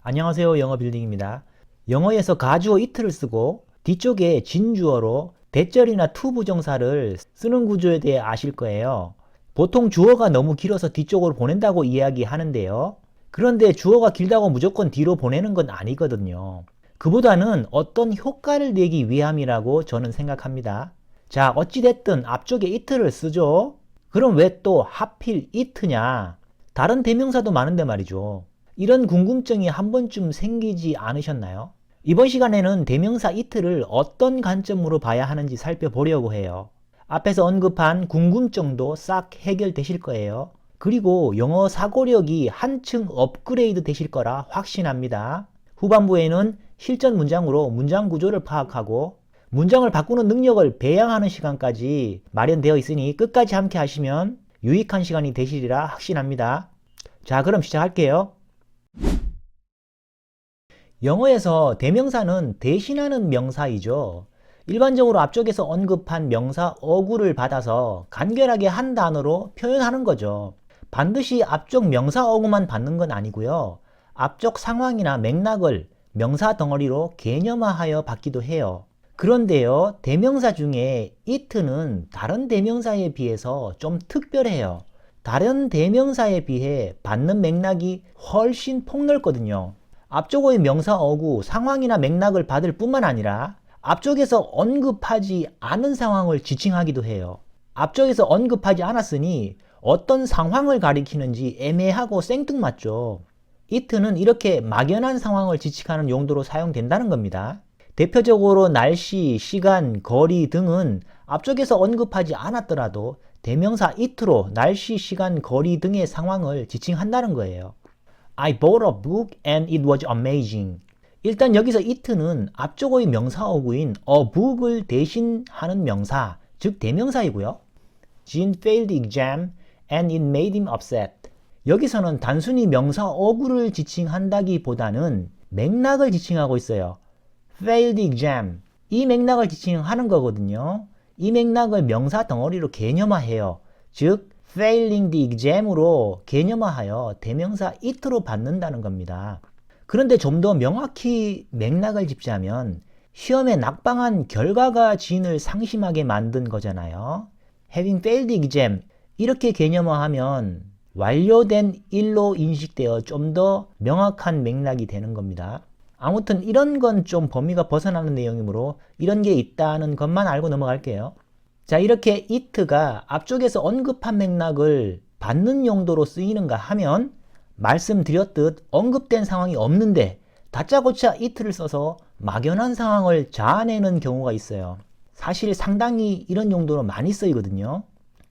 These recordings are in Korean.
안녕하세요. 영어 빌딩입니다. 영어에서 가주어 it를 쓰고 뒤쪽에 진주어로 대절이나 to 부정사를 쓰는 구조에 대해 아실 거예요. 보통 주어가 너무 길어서 뒤쪽으로 보낸다고 이야기하는데요. 그런데 주어가 길다고 무조건 뒤로 보내는 건 아니거든요. 그보다는 어떤 효과를 내기 위함이라고 저는 생각합니다. 자, 어찌됐든 앞쪽에 it를 쓰죠. 그럼 왜 또 하필 it냐? 다른 대명사도 많은데 말이죠. 이런 궁금증이 한 번쯤 생기지 않으셨나요? 이번 시간에는 대명사 it를 어떤 관점으로 봐야 하는지 살펴보려고 해요. 앞에서 언급한 궁금증도 싹 해결되실 거예요. 그리고 영어 사고력이 한층 업그레이드 되실 거라 확신합니다. 후반부에는 실전 문장으로 문장 구조를 파악하고 문장을 바꾸는 능력을 배양하는 시간까지 마련되어 있으니 끝까지 함께 하시면 유익한 시간이 되시리라 확신합니다. 자, 그럼 시작할게요. 영어에서 대명사는 대신하는 명사이죠. 일반적으로 앞쪽에서 언급한 명사 어구를 받아서 간결하게 한 단어로 표현하는 거죠. 반드시 앞쪽 명사 어구만 받는 건 아니고요. 앞쪽 상황이나 맥락을 명사 덩어리로 개념화하여 받기도 해요. 그런데요, 대명사 중에 it는 다른 대명사에 비해서 좀 특별해요. 다른 대명사에 비해 받는 맥락이 훨씬 폭넓거든요. 앞쪽의 명사 어구, 상황이나 맥락을 받을 뿐만 아니라 앞쪽에서 언급하지 않은 상황을 지칭하기도 해요. 앞쪽에서 언급하지 않았으니 어떤 상황을 가리키는지 애매하고 생뚱맞죠. it는 이렇게 막연한 상황을 지칭하는 용도로 사용된다는 겁니다. 대표적으로 날씨, 시간, 거리 등은 앞쪽에서 언급하지 않았더라도 대명사 it로 날씨, 시간, 거리 등의 상황을 지칭한다는 거예요. I bought a book and it was amazing. 일단 여기서 it는 앞쪽의 명사 어구인 a book을 대신하는 명사, 즉 대명사이고요. Jean failed the exam and it made him upset. 여기서는 단순히 명사 어구를 지칭한다기보다는 맥락을 지칭하고 있어요. failed the exam. 이 맥락을 지칭하는 거거든요. 이 맥락을 명사 덩어리로 개념화해요. 즉 failing the exam으로 개념화하여 대명사 it로 받는다는 겁니다. 그런데 좀 더 명확히 맥락을 짚자면 시험에 낙방한 결과가 진을 상심하게 만든 거잖아요. having failed the exam 이렇게 개념화하면 완료된 일로 인식되어 좀 더 명확한 맥락이 되는 겁니다. 아무튼 이런 건 좀 범위가 벗어나는 내용이므로 이런 게 있다는 것만 알고 넘어갈게요. 자, 이렇게 it가 앞쪽에서 언급한 맥락을 받는 용도로 쓰이는가 하면 말씀드렸듯 언급된 상황이 없는데 다짜고짜 it를 써서 막연한 상황을 자아내는 경우가 있어요. 사실 상당히 이런 용도로 많이 쓰이거든요.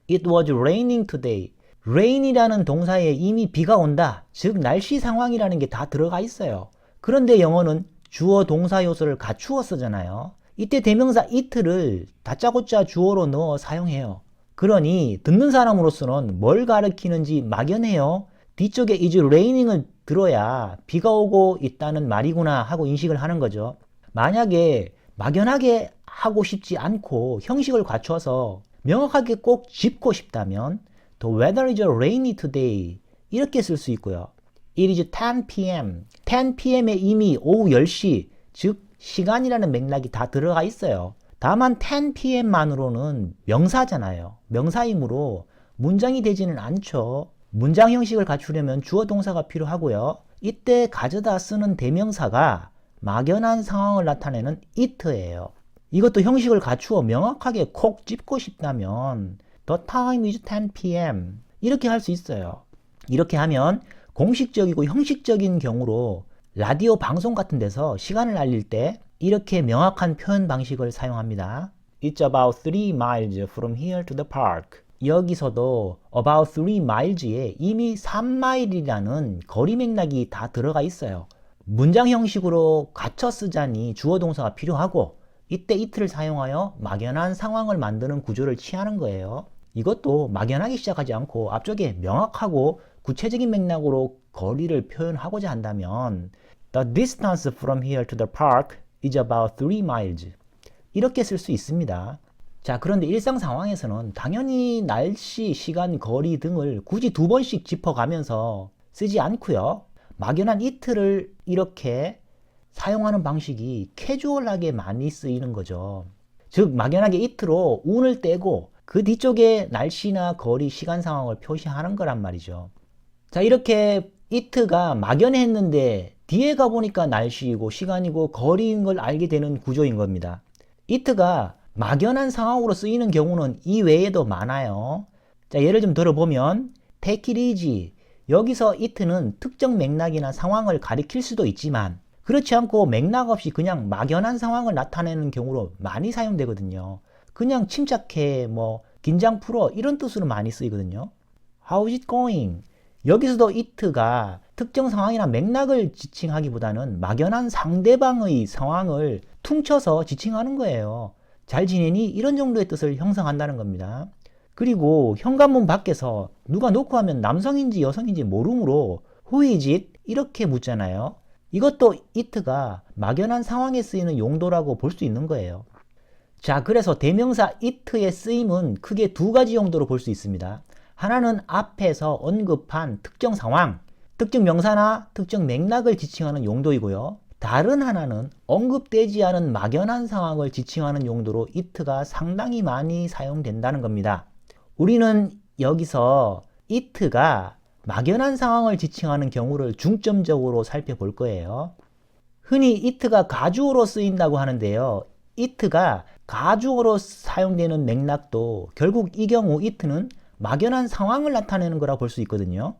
It was raining today. rain이라는 동사에 이미 비가 온다, 즉 날씨 상황이라는 게 다 들어가 있어요. 그런데 영어는 주어 동사 요소를 갖추어 쓰잖아요. 이때 대명사 it를 다짜고짜 주어로 넣어 사용해요. 그러니 듣는 사람으로서는 뭘 가리키는지 막연해요. 뒤쪽에 is raining을 들어야 비가 오고 있다는 말이구나 하고 인식을 하는 거죠. 만약에 막연하게 하고 싶지 않고 형식을 갖춰서 명확하게 꼭 짚고 싶다면 The weather is rainy today 이렇게 쓸 수 있고요. It is 10 p.m. 10 p.m에 이미 오후 10시, 즉 시간이라는 맥락이 다 들어가 있어요. 다만 10 p.m만으로는 명사잖아요. 명사이므로 문장이 되지는 않죠. 문장 형식을 갖추려면 주어 동사가 필요하고요. 이때 가져다 쓰는 대명사가 막연한 상황을 나타내는 it예요. 이것도 형식을 갖추어 명확하게 콕 짚고 싶다면 The time is 10 p.m. 이렇게 할 수 있어요. 이렇게 하면 공식적이고 형식적인 경우로 라디오 방송 같은 데서 시간을 알릴 때 이렇게 명확한 표현 방식을 사용합니다. It's about 3 miles from here to the park. 여기서도 about 3 miles에 이미 3마일이라는 거리 맥락이 다 들어가 있어요. 문장 형식으로 갖춰 쓰자니 주어 동사가 필요하고 이때 it를 사용하여 막연한 상황을 만드는 구조를 취하는 거예요. 이것도 막연하게 시작하지 않고 앞쪽에 명확하고 구체적인 맥락으로 거리를 표현하고자 한다면 The distance from here to the park is about 3 miles. 이렇게 쓸 수 있습니다. 자, 그런데 일상 상황에서는 당연히 날씨, 시간, 거리 등을 굳이 두 번씩 짚어가면서 쓰지 않고요. 막연한 it를 이렇게 사용하는 방식이 캐주얼하게 많이 쓰이는 거죠. 즉 막연하게 it로 운을 떼고 그 뒤쪽에 날씨나 거리, 시간 상황을 표시하는 거란 말이죠. 자, 이렇게 it가 막연했는데 뒤에 가보니까 날씨이고 시간이고 거리인 걸 알게 되는 구조인 겁니다. it가 막연한 상황으로 쓰이는 경우는 이 외에도 많아요. 자, 예를 좀 들어보면 take it easy. 여기서 it는 특정 맥락이나 상황을 가리킬 수도 있지만 그렇지 않고 맥락 없이 그냥 막연한 상황을 나타내는 경우로 많이 사용되거든요. 그냥 침착해, 뭐 긴장 풀어 이런 뜻으로 많이 쓰이거든요. How's it going? 여기서도 it가 특정 상황이나 맥락을 지칭하기보다는 막연한 상대방의 상황을 퉁쳐서 지칭하는 거예요. 잘 지내니? 이런 정도의 뜻을 형성한다는 겁니다. 그리고 현관문 밖에서 누가 놓고 하면 남성인지 여성인지 모르므로 Who is it? 이렇게 묻잖아요. 이것도 it가 막연한 상황에 쓰이는 용도라고 볼 수 있는 거예요. 자, 그래서 대명사 it의 쓰임은 크게 두 가지 용도로 볼 수 있습니다. 하나는 앞에서 언급한 특정 상황, 특정 명사나 특정 맥락을 지칭하는 용도이고요. 다른 하나는 언급되지 않은 막연한 상황을 지칭하는 용도로 it가 상당히 많이 사용된다는 겁니다. 우리는 여기서 it가 막연한 상황을 지칭하는 경우를 중점적으로 살펴볼 거예요. 흔히 it가 가주어로 쓰인다고 하는데요. it가 가주어로 사용되는 맥락도 결국 이 경우 it는 막연한 상황을 나타내는 거라 볼 수 있거든요.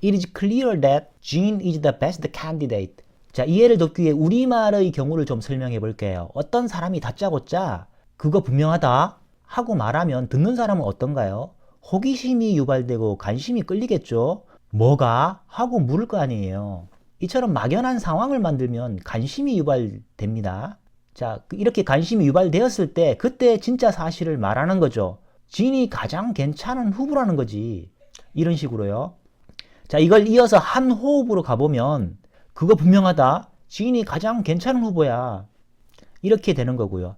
It is clear that Jean is the best candidate. 자, 이해를 돕기 위해 우리말의 경우를 좀 설명해 볼게요. 어떤 사람이 다짜고짜 그거 분명하다 하고 말하면 듣는 사람은 어떤가요? 호기심이 유발되고 관심이 끌리겠죠. 뭐가? 하고 물을 거 아니에요. 이처럼 막연한 상황을 만들면 관심이 유발됩니다. 자, 이렇게 관심이 유발되었을 때 그때 진짜 사실을 말하는 거죠. 진이 가장 괜찮은 후보라는 거지. 이런 식으로요. 자, 이걸 이어서 한 호흡으로 가보면 그거 분명하다. 진이 가장 괜찮은 후보야. 이렇게 되는 거고요.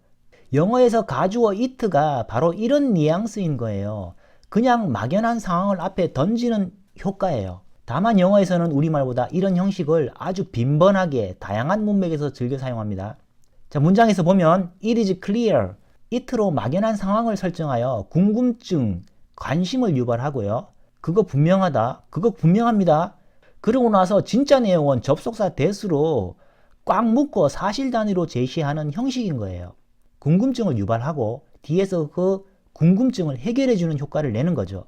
영어에서 가주어 it가 바로 이런 뉘앙스인 거예요. 그냥 막연한 상황을 앞에 던지는 효과예요. 다만 영어에서는 우리말보다 이런 형식을 아주 빈번하게 다양한 문맥에서 즐겨 사용합니다. 자, 문장에서 보면 It is clear. it로 막연한 상황을 설정하여 궁금증, 관심을 유발하고요. 그거 분명하다. 그거 분명합니다. 그러고 나서 진짜 내용은 접속사 that으로 꽉 묶어 사실 단위로 제시하는 형식인 거예요. 궁금증을 유발하고 뒤에서 그 궁금증을 해결해주는 효과를 내는 거죠.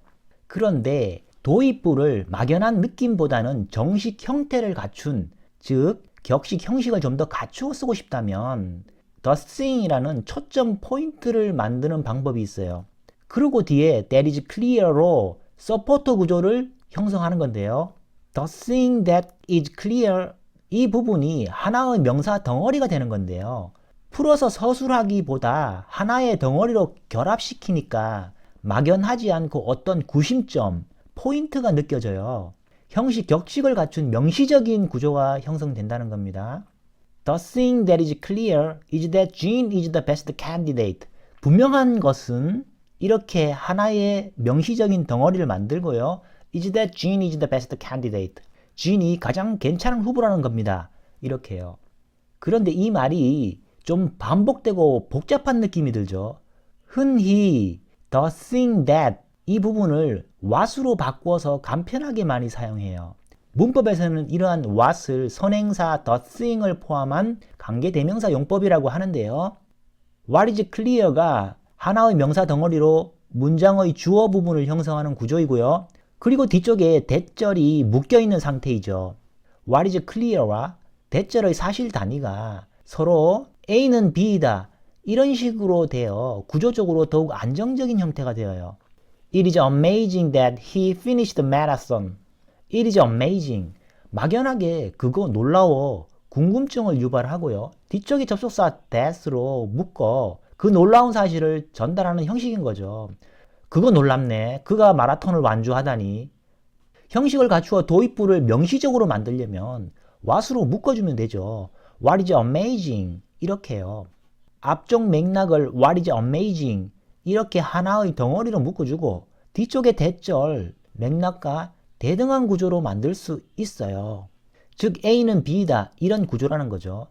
그런데 도입부를 막연한 느낌보다는 정식 형태를 갖춘, 즉 격식 형식을 좀 더 갖추어 쓰고 싶다면 the thing이라는 초점 포인트를 만드는 방법이 있어요. 그리고 뒤에 that is clear로 서포터 구조를 형성하는 건데요. The thing that is clear, 이 부분이 하나의 명사 덩어리가 되는 건데요. 풀어서 서술하기보다 하나의 덩어리로 결합시키니까 막연하지 않고 어떤 구심점, 포인트가 느껴져요. 형식, 격식을 갖춘 명시적인 구조가 형성된다는 겁니다. The thing that is clear is that Jean is the best candidate. 분명한 것은 이렇게 하나의 명시적인 덩어리를 만들고요. Is that Jean is the best candidate. Jean이 가장 괜찮은 후보라는 겁니다. 이렇게요. 그런데 이 말이 좀 반복되고 복잡한 느낌이 들죠. 흔히 the thing that 이 부분을 what으로 바꾸어서 간편하게 많이 사용해요. 문법에서는 이러한 what을 선행사 the thing을 포함한 관계대명사 용법이라고 하는데요. What is clear가 하나의 명사 덩어리로 문장의 주어 부분을 형성하는 구조이고요. 그리고 뒤쪽에 대절이 묶여있는 상태이죠. What is clear와 대절의 사실 단위가 서로 A는 B이다. 이런 식으로 되어 구조적으로 더욱 안정적인 형태가 되어요. It is amazing that he finished the marathon. It is amazing. 막연하게 그거 놀라워. 궁금증을 유발하고요. 뒤쪽에 접속사 that으로 묶어 그 놀라운 사실을 전달하는 형식인 거죠. 그거 놀랍네. 그가 마라톤을 완주하다니. 형식을 갖추어 도입부를 명시적으로 만들려면 what으로 묶어주면 되죠. What is amazing. 이렇게요. 앞쪽 맥락을 What is amazing. 이렇게 하나의 덩어리로 묶어주고 뒤쪽에 대절, 맥락과 대등한 구조로 만들 수 있어요. 즉 A는 B다 이런 구조라는 거죠.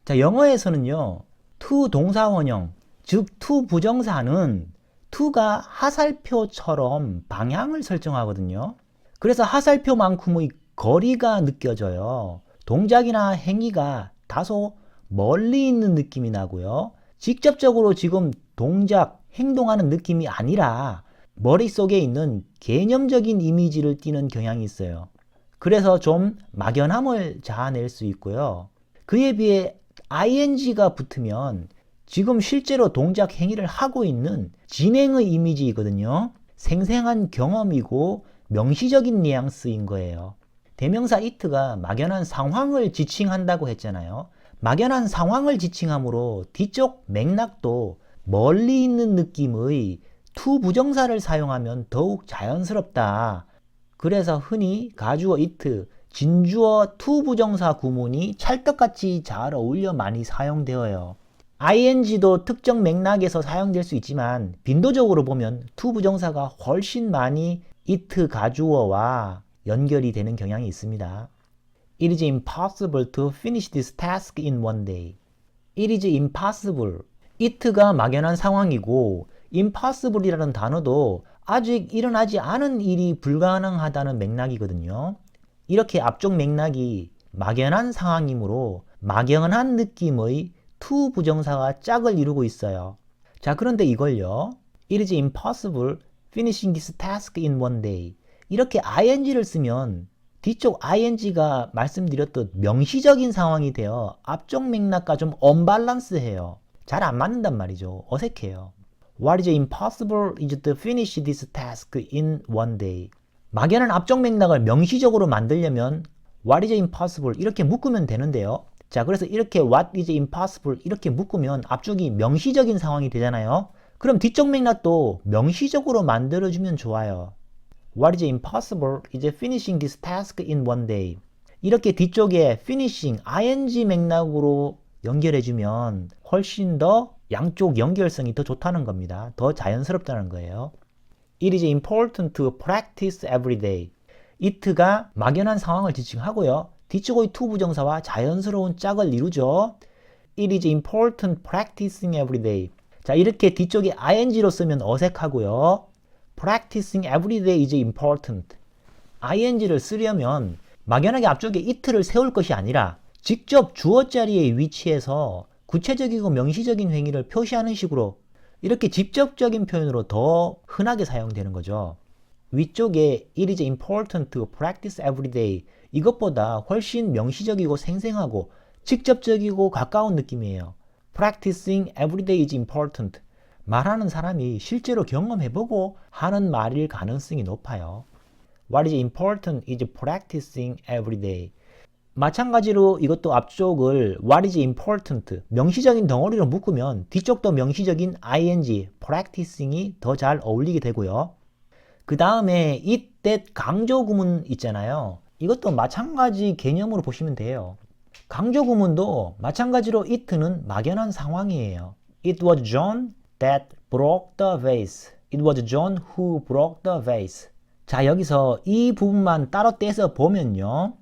자, 영어에서는요. to 동사 원형, 즉 to 부정사는 to가 하살표처럼 방향을 설정하거든요. 그래서 하살표만큼의 거리가 느껴져요. 동작이나 행위가 다소 멀리 있는 느낌이 나고요. 직접적으로 지금 동작, 행동하는 느낌이 아니라 머릿속에 있는 개념적인 이미지를 띠는 경향이 있어요. 그래서 좀 막연함을 자아낼 수 있고요. 그에 비해 ing가 붙으면 지금 실제로 동작 행위를 하고 있는 진행의 이미지이거든요. 생생한 경험이고 명시적인 뉘앙스인 거예요. 대명사 it가 막연한 상황을 지칭한다고 했잖아요. 막연한 상황을 지칭하므로 뒤쪽 맥락도 멀리 있는 느낌의 to 부정사를 사용하면 더욱 자연스럽다. 그래서 흔히 가주어 it, 진주어 to 부정사 구문이 찰떡같이 잘 어울려 많이 사용되어요. ing도 특정 맥락에서 사용될 수 있지만 빈도적으로 보면 to 부정사가 훨씬 많이 it 가주어와 연결이 되는 경향이 있습니다. It is impossible to finish this task in one day. It is impossible. it가 막연한 상황이고 impossible이라는 단어도 아직 일어나지 않은 일이 불가능하다는 맥락이거든요. 이렇게 앞쪽 맥락이 막연한 상황이므로 막연한 느낌의 to 부정사가 짝을 이루고 있어요. 자, 그런데 이걸요. It is impossible finishing this task in one day. 이렇게 ing를 쓰면 뒤쪽 ing가 말씀드렸듯 명시적인 상황이 되어 앞쪽 맥락과 좀 언밸런스해요. 잘 안 맞는단 말이죠. 어색해요. What is impossible is to finish this task in one day. 막연한 앞쪽 맥락을 명시적으로 만들려면 What is impossible 이렇게 묶으면 되는데요. 자, 그래서 이렇게 What is impossible 이렇게 묶으면 앞쪽이 명시적인 상황이 되잖아요. 그럼 뒤쪽 맥락도 명시적으로 만들어주면 좋아요. What is impossible is finishing this task in one day. 이렇게 뒤쪽에 finishing, ing 맥락으로 연결해주면 훨씬 더 양쪽 연결성이 더 좋다는 겁니다. 더 자연스럽다는 거예요. It is important to practice every day. it가 막연한 상황을 지칭하고요. 뒤쪽의 to 부정사와 자연스러운 짝을 이루죠. It is important practicing every day. 자, 이렇게 뒤쪽에 ing로 쓰면 어색하고요. Practicing every day is important. ing를 쓰려면 막연하게 앞쪽에 it를 세울 것이 아니라 직접 주어 자리에 위치해서 구체적이고 명시적인 행위를 표시하는 식으로 이렇게 직접적인 표현으로 더 흔하게 사용되는 거죠. 위쪽에 It is important to practice every day 이것보다 훨씬 명시적이고 생생하고 직접적이고 가까운 느낌이에요. Practicing every day is important. 말하는 사람이 실제로 경험해보고 하는 말일 가능성이 높아요. What is important is practicing every day. 마찬가지로 이것도 앞쪽을 What is important 명시적인 덩어리로 묶으면 뒤쪽도 명시적인 ing, practicing이 더 잘 어울리게 되고요. 그 다음에 it, that 강조 구문 있잖아요. 이것도 마찬가지 개념으로 보시면 돼요. 강조 구문도 마찬가지로 it는 막연한 상황이에요. It was John that broke the vase. It was John who broke the vase. 자, 여기서 이 부분만 따로 떼서 보면요.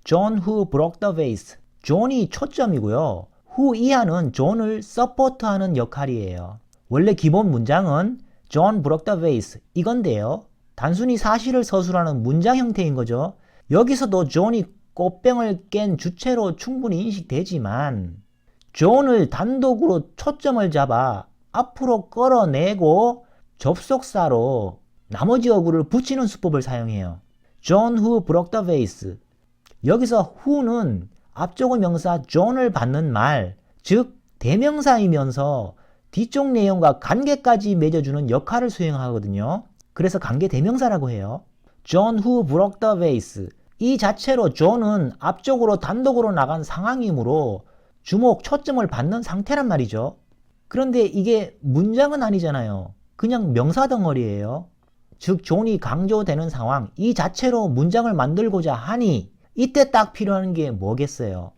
John who broke the vase. John이 초점이고요. who 이하는 John을 서포트하는 역할이에요. 원래 기본 문장은 John broke the vase 이건데요. 단순히 사실을 서술하는 문장 형태인 거죠. 여기서도 John이 꽃병을 깬 주체로 충분히 인식되지만 John을 단독으로 초점을 잡아 앞으로 끌어내고 접속사로 나머지 어구를 붙이는 수법을 사용해요. John who broke the vase. 여기서 who는 앞쪽의 명사 John을 받는 말, 즉 대명사이면서 뒤쪽 내용과 관계까지 맺어주는 역할을 수행하거든요. 그래서 관계 대명사라고 해요. John who broke the vase. 이 자체로 John은 앞쪽으로 단독으로 나간 상황이므로 주목, 초점을 받는 상태란 말이죠. 그런데 이게 문장은 아니잖아요. 그냥 명사 덩어리예요. 즉 존이 강조되는 상황, 이 자체로 문장을 만들고자 하니 이때 딱 필요한 게 뭐겠어요?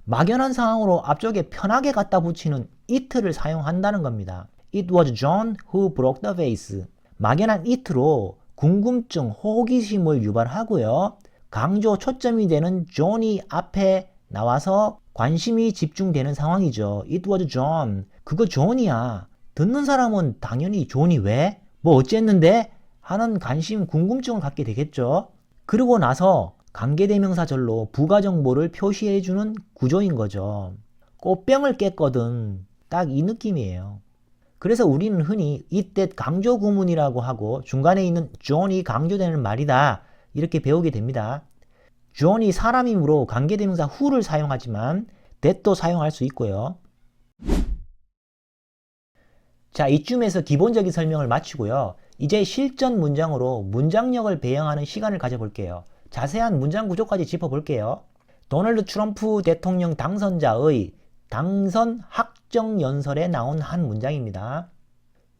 막연한 상황으로 앞쪽에 편하게 갖다 붙이는 it를 사용한다는 겁니다. It was John who broke the vase. 막연한 it로 궁금증, 호기심을 유발하고요. 강조 초점이 되는 John이 앞에 나와서 관심이 집중되는 상황이죠. It was John. 그거 존이야. 듣는 사람은 당연히 존이 왜? 뭐 어쨌는데? 하는 관심, 궁금증을 갖게 되겠죠. 그러고 나서 관계대명사절로 부가정보를 표시해주는 구조인 거죠. 꽃병을 깼거든. 딱 이 느낌이에요. 그래서 우리는 흔히 이때 강조 구문이라고 하고 중간에 있는 존이 강조되는 말이다. 이렇게 배우게 됩니다. 존이 사람이므로 관계대명사 who를 사용하지만 that도 사용할 수 있고요. 자, 이쯤에서 기본적인 설명을 마치고요. 이제 실전 문장으로 문장력을 배양하는 시간을 가져볼게요. 자세한 문장 구조까지 짚어볼게요. 도널드 트럼프 대통령 당선자의 당선 확정연설에 나온 한 문장입니다.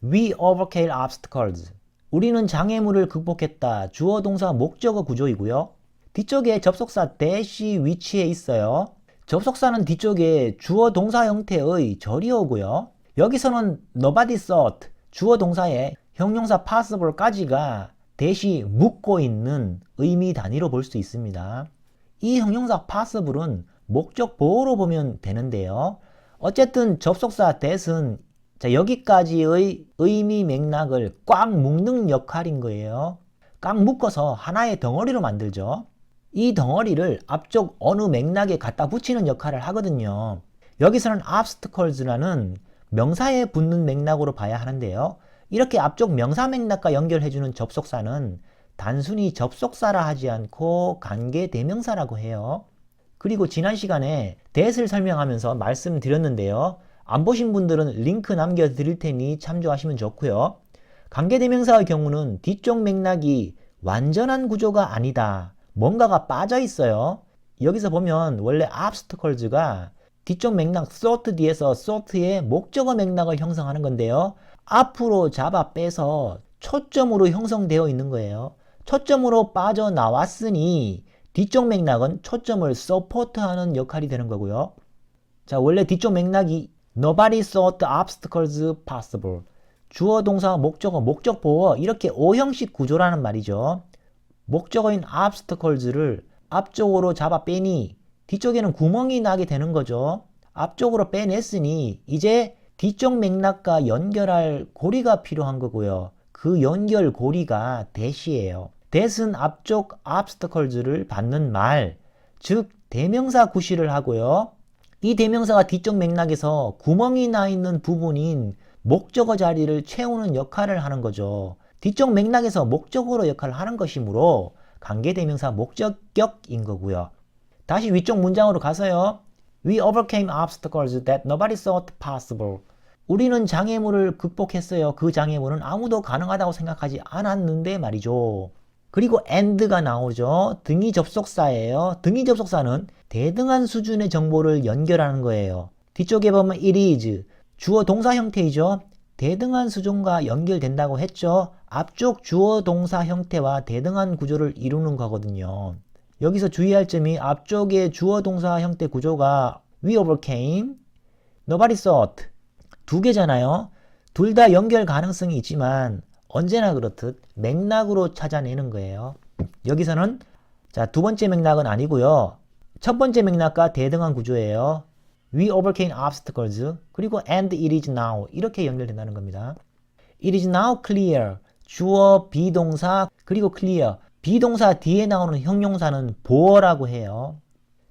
We overcame obstacles. 우리는 장애물을 극복했다. 주어 동사 목적어 구조이고요. 뒤쪽에 접속사 that이 위치해 있어요. 접속사는 뒤쪽에 주어 동사 형태의 절이 오고요. 여기서는 nobody thought 주어 동사에 형용사 possible까지가 that이 묶고 있는 의미 단위로 볼 수 있습니다. 이 형용사 possible은 목적 보호로 보면 되는데요. 어쨌든 접속사 that은 여기까지의 의미 맥락을 꽉 묶는 역할인 거예요. 꽉 묶어서 하나의 덩어리로 만들죠. 이 덩어리를 앞쪽 어느 맥락에 갖다 붙이는 역할을 하거든요. 여기서는 obstacles라는 명사에 붙는 맥락으로 봐야 하는데요. 이렇게 앞쪽 명사 맥락과 연결해주는 접속사는 단순히 접속사라 하지 않고 관계 대명사라고 해요. 그리고 지난 시간에 that을 설명하면서 말씀드렸는데요. 안 보신 분들은 링크 남겨드릴 테니 참조하시면 좋고요. 관계대명사의 경우는 뒤쪽 맥락이 완전한 구조가 아니다. 뭔가가 빠져 있어요. 여기서 보면 원래 obstacles가 뒤쪽 맥락 thought 뒤에서 thought의 목적어 맥락을 형성하는 건데요. 앞으로 잡아 빼서 초점으로 형성되어 있는 거예요. 초점으로 빠져나왔으니 뒤쪽 맥락은 초점을 서포트하는 역할이 되는 거고요. 자, 원래 뒤쪽 맥락이 Nobody thought the obstacles possible. 주어, 동사, 목적어, 목적 보어 이렇게 O형식 구조라는 말이죠. 목적어인 obstacles를 앞쪽으로 잡아 빼니 뒤쪽에는 구멍이 나게 되는 거죠. 앞쪽으로 빼냈으니 이제 뒤쪽 맥락과 연결할 고리가 필요한 거고요. 그 연결 고리가 that이에요. that은 앞쪽 obstacles를 받는 말, 즉 대명사 구실을 하고요. 이 대명사가 뒤쪽 맥락에서 구멍이 나 있는 부분인 목적어 자리를 채우는 역할을 하는 거죠. 뒤쪽 맥락에서 목적어로 역할을 하는 것이므로 관계대명사 목적격인 거고요. 다시 위쪽 문장으로 가서요. We overcame obstacles that nobody thought possible. 우리는 장애물을 극복했어요. 그 장애물은 아무도 가능하다고 생각하지 않았는데 말이죠. 그리고 and가 나오죠. 등위 접속사예요. 등위 접속사는 대등한 수준의 정보를 연결하는 거예요. 뒤쪽에 보면 it is 주어 동사 형태이죠. 대등한 수준과 연결된다고 했죠. 앞쪽 주어 동사 형태와 대등한 구조를 이루는 거거든요. 여기서 주의할 점이 앞쪽의 주어 동사 형태 구조가 we overcame, nobody thought 두 개잖아요. 둘 다 연결 가능성이 있지만 언제나 그렇듯 맥락으로 찾아내는 거예요. 여기서는 자, 두 번째 맥락은 아니고요. 첫 번째 맥락과 대등한 구조예요. We overcame obstacles 그리고 and it is now 이렇게 연결된다는 겁니다. It is now clear 주어 비동사 그리고 clear 비동사 뒤에 나오는 형용사는 보어라고 해요.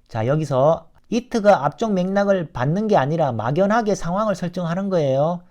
자, 여기서 it가 앞쪽 맥락을 받는 게 아니라 막연하게 상황을 설정하는 거예요.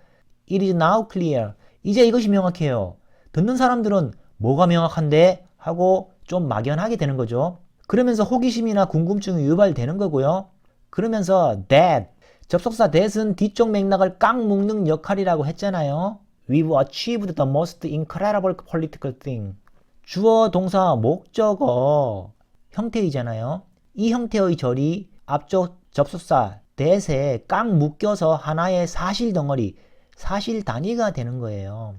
It is now clear 이제 이것이 명확해요. 듣는 사람들은 뭐가 명확한데? 하고 좀 막연하게 되는 거죠. 그러면서 호기심이나 궁금증이 유발되는 거고요. 그러면서 that, 접속사 that은 뒤쪽 맥락을 꽉 묶는 역할이라고 했잖아요. We've achieved the most incredible political thing. 주어, 동사, 목적어 형태이잖아요. 이 형태의 절이 앞쪽 접속사 that에 꽉 묶여서 하나의 사실 덩어리, 사실 단위가 되는 거예요.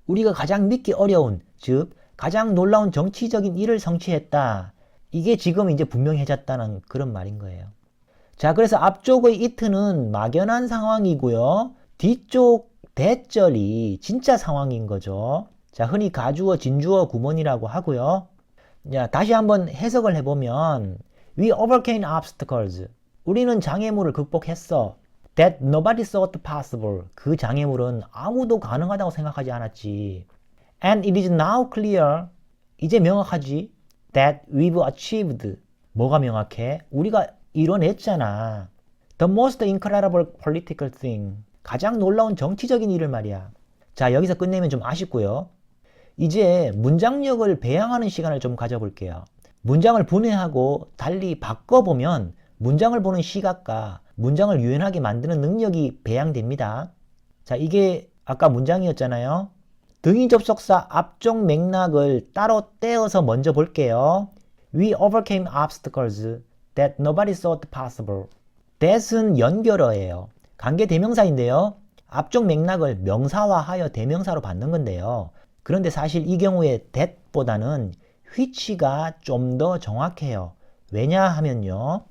우리가 가장 믿기 어려운, 즉 가장 놀라운 정치적인 일을 성취했다. 이게 지금 이제 분명해졌다는 그런 말인 거예요. 자, 그래서 앞쪽의 it는 막연한 상황이고요. 뒤쪽 that절이 진짜 상황인 거죠. 자, 흔히 가주어, 진주어 구문이라고 하고요. 자, 다시 한번 해석을 해보면 We overcame obstacles. 우리는 장애물을 극복했어. That nobody thought possible. 그 장애물은 아무도 가능하다고 생각하지 않았지. And it is now clear. 이제 명확하지. That we've achieved. 뭐가 명확해? 우리가 이뤄냈잖아. The most incredible political thing. 가장 놀라운 정치적인 일을 말이야. 자, 여기서 끝내면 좀 아쉽고요. 이제 문장력을 배양하는 시간을 좀 가져볼게요. 문장을 분해하고 달리 바꿔보면 문장을 보는 시각과 문장을 유연하게 만드는 능력이 배양됩니다. 자, 이게 아까 문장이었잖아요. 등위 접속사 앞쪽 맥락을 따로 떼어서 먼저 볼게요. We overcame obstacles that nobody thought possible. that은 연결어예요. 관계대명사인데요. 앞쪽 맥락을 명사화하여 대명사로 받는 건데요. 그런데 사실 이 경우에 that보다는 which가 좀 더 정확해요. 왜냐하면요.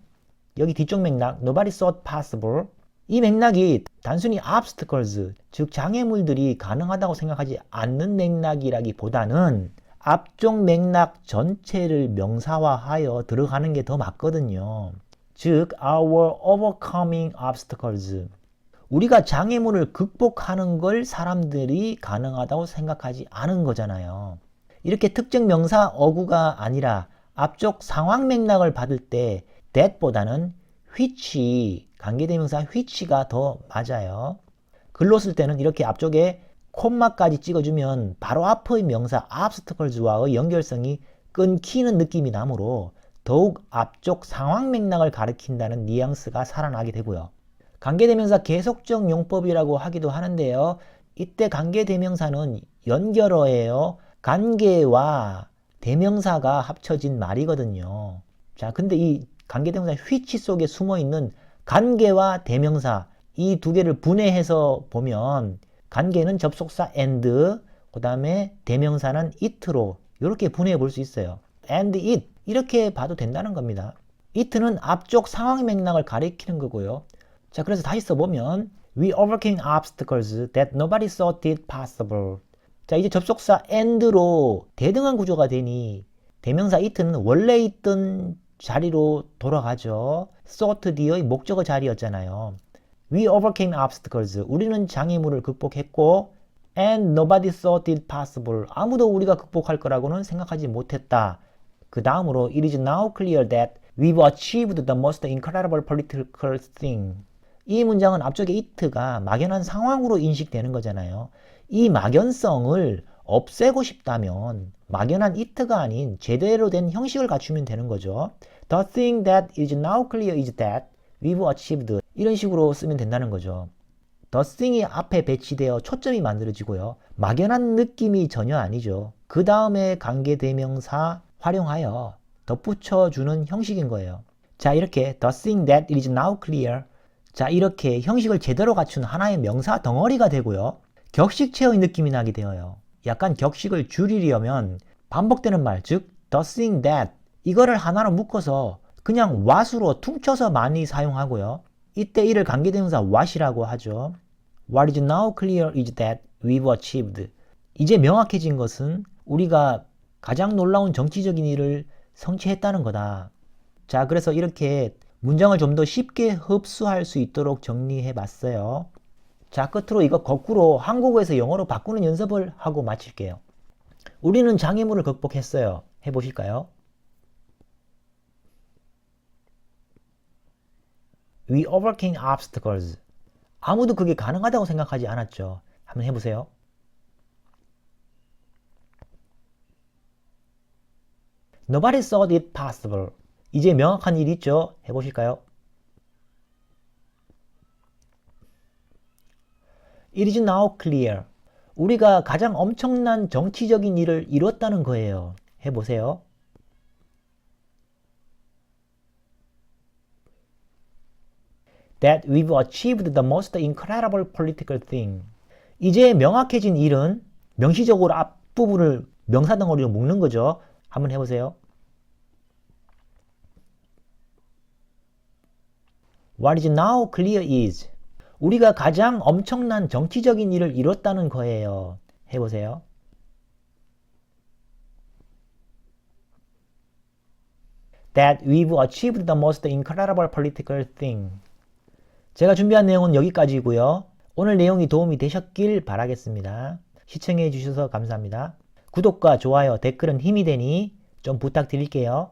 여기 뒤쪽 맥락 nobody thought possible 이 맥락이 단순히 obstacles 즉 장애물들이 가능하다고 생각하지 않는 맥락이라기보다는 앞쪽 맥락 전체를 명사화하여 들어가는 게 더 맞거든요. 즉 our overcoming obstacles 우리가 장애물을 극복하는 걸 사람들이 가능하다고 생각하지 않은 거잖아요. 이렇게 특정 명사 어구가 아니라 앞쪽 상황 맥락을 받을 때 that보다는 which, 관계대명사 which가 더 맞아요. 글로 쓸 때는 이렇게 앞쪽에 콤마까지 찍어주면 바로 앞의 명사 obstacles와의 연결성이 끊기는 느낌이 나므로 더욱 앞쪽 상황 맥락을 가리킨다는 뉘앙스가 살아나게 되고요. 관계대명사 계속적 용법이라고 하기도 하는데요. 이때 관계대명사는 연결어예요. 관계와 대명사가 합쳐진 말이거든요. 자, 근데 이 관계대명사 which 속에 숨어있는 관계와 대명사 이 두 개를 분해해서 보면 관계는 접속사 and 그 다음에 대명사는 it로 이렇게 분해해 볼 수 있어요. and it 이렇게 봐도 된다는 겁니다. it는 앞쪽 상황 맥락을 가리키는 거고요. 자, 그래서 다시 써보면 We overcame obstacles that nobody thought it possible. 자, 이제 접속사 and로 대등한 구조가 되니 대명사 it는 원래 있던 자리로 돌아가죠. thought 뒤의 목적어 자리였잖아요. We overcame obstacles. 우리는 장애물을 극복했고 and nobody thought it possible. 아무도 우리가 극복할 거라고는 생각하지 못했다. 그 다음으로 It is now clear that we've achieved the most incredible political thing. 이 문장은 앞쪽에 it가 막연한 상황으로 인식되는 거잖아요. 이 막연성을 없애고 싶다면 막연한 it가 아닌 제대로 된 형식을 갖추면 되는 거죠. The thing that is now clear is that we've achieved. 이런 식으로 쓰면 된다는 거죠. The thing이 앞에 배치되어 초점이 만들어지고요. 막연한 느낌이 전혀 아니죠. 그 다음에 관계대명사 활용하여 덧붙여주는 형식인 거예요. 자, 이렇게 The thing that is now clear. 자, 이렇게 형식을 제대로 갖춘 하나의 명사 덩어리가 되고요. 격식체의 느낌이 나게 되어요. 약간 격식을 줄이려면 반복되는 말, 즉 the thing that 이거를 하나로 묶어서 그냥 what으로 퉁쳐서 많이 사용하고요. 이때 이를 관계대명사 what이라고 하죠. What is now clear is that we've achieved. 이제 명확해진 것은 우리가 가장 놀라운 정치적인 일을 성취했다는 거다. 자, 그래서 이렇게 문장을 좀 더 쉽게 흡수할 수 있도록 정리해 봤어요. 자, 끝으로 이거 거꾸로 한국어에서 영어로 바꾸는 연습을 하고 마칠게요. 우리는 장애물을 극복했어요. 해보실까요? We overcame obstacles. 아무도 그게 가능하다고 생각하지 않았죠. 한번 해보세요. Nobody thought it possible. 이제 명확한 일 있죠? 해보실까요? It is now clear. 우리가 가장 엄청난 정치적인 일을 이뤘다는 거예요. 해보세요. That we've achieved the most incredible political thing. 이제 명확해진 일은 명시적으로 앞부분을 명사 덩어리로 묶는 거죠. 한번 해보세요. What is now clear is 우리가 가장 엄청난 정치적인 일을 이뤘다는 거예요. 해보세요. that we've achieved the most incredible political thing. 제가 준비한 내용은 여기까지고요. 오늘 내용이 도움이 되셨길 바라겠습니다. 시청해 주셔서 감사합니다. 구독과 좋아요, 댓글은 힘이 되니 좀 부탁드릴게요.